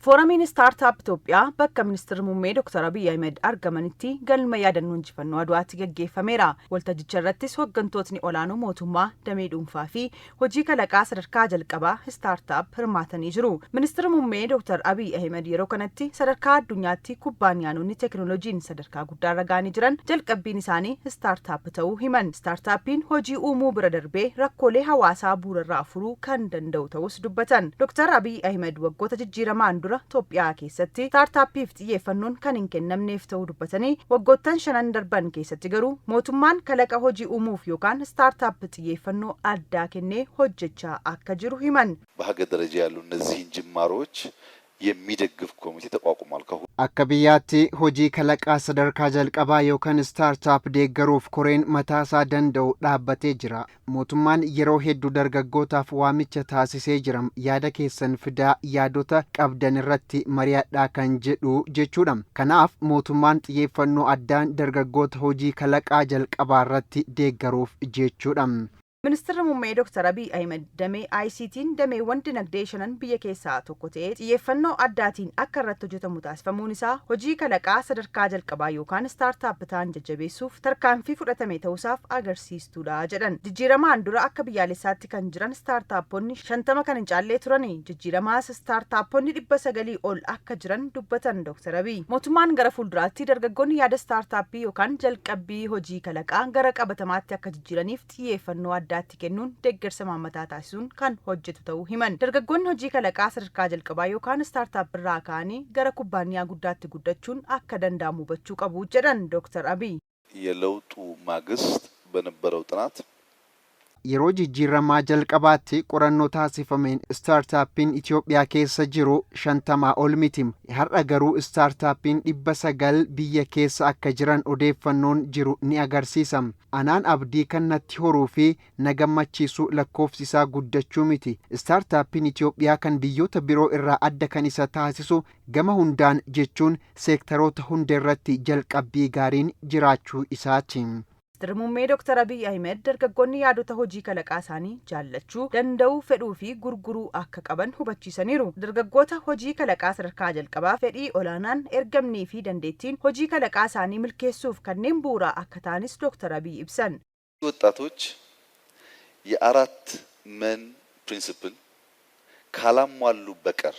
Fooramiin Staartaap Itoophiyaa bakka Ministeerri Muummee Dr. Abiy Ahmed argamanitti galma yaadannoo injifannoo Aduwaatti gaggeeffameera. Waltajjicha irrattis hooggantootni olaanoo mootummaa, damee dhuunfaa fi hojii kalaqaa sadarkaa jalqabaa Staartaap hirmaatanii jiru. Ministeerri Muummee Dr. Abiy Ahmed yeroo kanatti sadarkaa addunyaatti kubbaaniyaanonni teekinooloojiin sadarkaa guddaa irra ga'anii jiran jalqabbiin isaanii Staartaap ta'uu himan. Staartaappiin hojii uumuu bira darbee rakkoolee hawaasaa bu'uurarraa furuu kan danda'u ta'us dubbatan. Dr. Abiy Ahmed waggoota jijjiiramaan Itoophiyaa keessatti Staartaappiif xiyyeeffannoon kan hin kennamneef ta'uu dubbatanii waggoottan 5 darban keessatti garuu mootummaan kalaqa hojii uumuuf yookaan Staartaap xiyyeeffannoo addaa kennee hojjechaa akka jiru himan. በሀገር ደረጃ ያሉ እነዚህን ጅማሮች የሚደግፍ ኮሚቴ ተቋቁሟል። akka biyyaatti hojii kalaqaa sadarkaa jalqabaa yookaan Staartaap deeggaruuf koreen mataasaa danda'u dhaabbatee jira. Mootummaan yeroo hedduu dargaggootaaf waamicha taasisee jira. Yaada keessan fidaa, yaadota qabdan irratti mari'adhaa kan jedhu jechuudha. Kanaaf mootummaan xiyyeeffannoo addaan dargaggoota hojii kalaqaa jalqabaa irratti deeggaruuf jechuudha. Ministeerri Muummee Dr. Abiy Ahmed damee ICT'n dameewwan dinagdee shanan biyya keessaa tokko ta'ee xiyyeeffannoo addaatiin akka irratti hojjetamu taasifamuun isaa hojii kalaqaa sadarkaa jalqabaa yookaan Staartaap ta'an jajjabeessuuf tarkaanfii fudhatame ta'uusaaf agarsiistuudha jedhan. Jijjiiramaan dura akka biyyaalessaatti kan jiran Staartaapponni 50 kan hin caallee turani. Jijjiiramaas Staartaapponni 900 ol akka jiran dubbatan Dr. Abiy. Mootummaan gara fuulduraatti dargaggoonni yaada Staartaappii yookaan jalqabbii hojii kalaqaa gara qabatamaatti akka jijjiiraniif xiyyeeffannoo addaatti kennuun deeggarsa maammataa taasisuun kan hojjetu ta'uu himan. Dargaggoonni hojii kalaqaa sadarkaa jalqabaa yookaan Staartaap irraa ka'anii gara kubbaaniyaa guddaatti guddachuun akka danda'amu hubachuu qabu jedhan Dr. Abiy. የለውጡ ማግስት በነበረው ጥናት yeroo jijjiiramaa jalqabaatti qorannoo taasifameen Staartaappiin Itoophiyaa keessa jiru 50 ol miti. Har'a garuu Staartaappiin 900 biyya keessa akka jiran odeeffannoon jiru ni agarsiisa. Anaan abdii kan natti horuu fi na gammachiisu lakkoofsi isaa guddachuu miti. Staartaappiin Itoophiyaa kan biyyoota biroo irraa adda kan isa taasisu gama hundaan jechuun seektaroota hunda irratti jalqabbii gaariin jiraachuu isaati. Ministeerri Muummee Dr. Abiy Ahmed dargaggoonni yaadota hojii kalaqaa isaanii jaallachuu danda'uu fedhuu fi gurguruu akka qaban hubachiisaniiru. Dargaggoota hojii kalaqaa sadarkaa jalqabaa fedhii olaanaan ergamnii fi dandeettiin hojii kalaqaa isaanii milkeessuuf kanneen bu'uuraa akka ta'anis Dr. Abiy ibsan. ወጣቶች የአራት መን ፕሪንሲፕል ካላሟሉ በቀር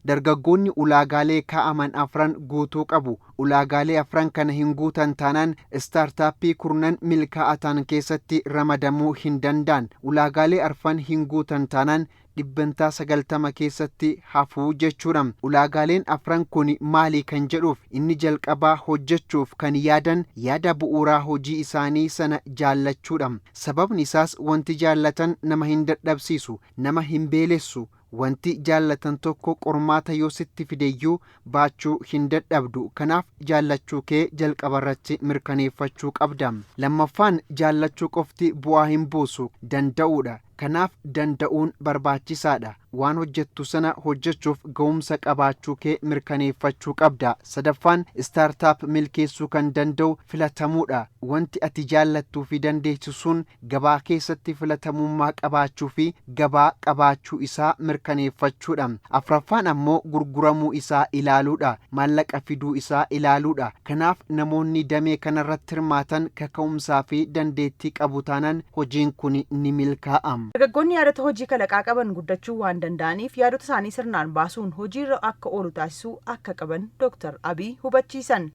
dargaggoonni ulaagaalee kaa'aman afran guutuu qabu. Ulaagaalee afran kana hin guutan taanaan Staartaappii kurnan milkaa'atan keessatti ramadamuu hin danda'an. Ulaagaalee arfan hin guutan taanaan 90% keessatti hafuu jechuudha. Ulaagaaleen afran kun maali kan jedhuuf inni jalqabaa hojjechuuf kan yaadan yaada bu'uuraa hojii isaanii sana jaallachuudha. Sababni isaas wanti jaallatan nama hin dadhabsiisu, nama hin beelessu. Wanti jaallatan tokko qormaata yoo sitti fideeyyuu baachuu hin dadhabdu. Kanaaf jaallachuu kee jalqabarratti mirkaneeffachuu qabda. Lammaffaan jaallachuu qofti bu'aa hin buusu, danda'uudha. Kanaaf danda'uun barbaachisaadha. Waan hojjettu sana hojjechuuf ga'umsa qabaachuu kee mirkaneeffachuu qabda. Sadaffaan Staartaap milkeessuu kan danda'u filatamuudha. Wanti ati jaallattuu fi dandeessu sun gabaa keessatti filatamummaa qabaachuu fi gabaa qabaachuu isaa mirkaneeffachuudha. Afraffaan ammoo gurguramuu isaa ilaaluudha. Maallaqa fiduu isaa ilaaluudha. Kanaaf namoonni damee kanarratti hirmaatan kaka'umsaa fi dandeettii qabu taanaan hojiin kun ni milkaa'ama. Dargaggoonni yaadota hojii kalaqaa qaban guddachuu waan danda'aniif yaadota isaanii sirnaan baasuun hojiirra akka oolu taasisuu akka qaban Dr. Abiy hubachiisan.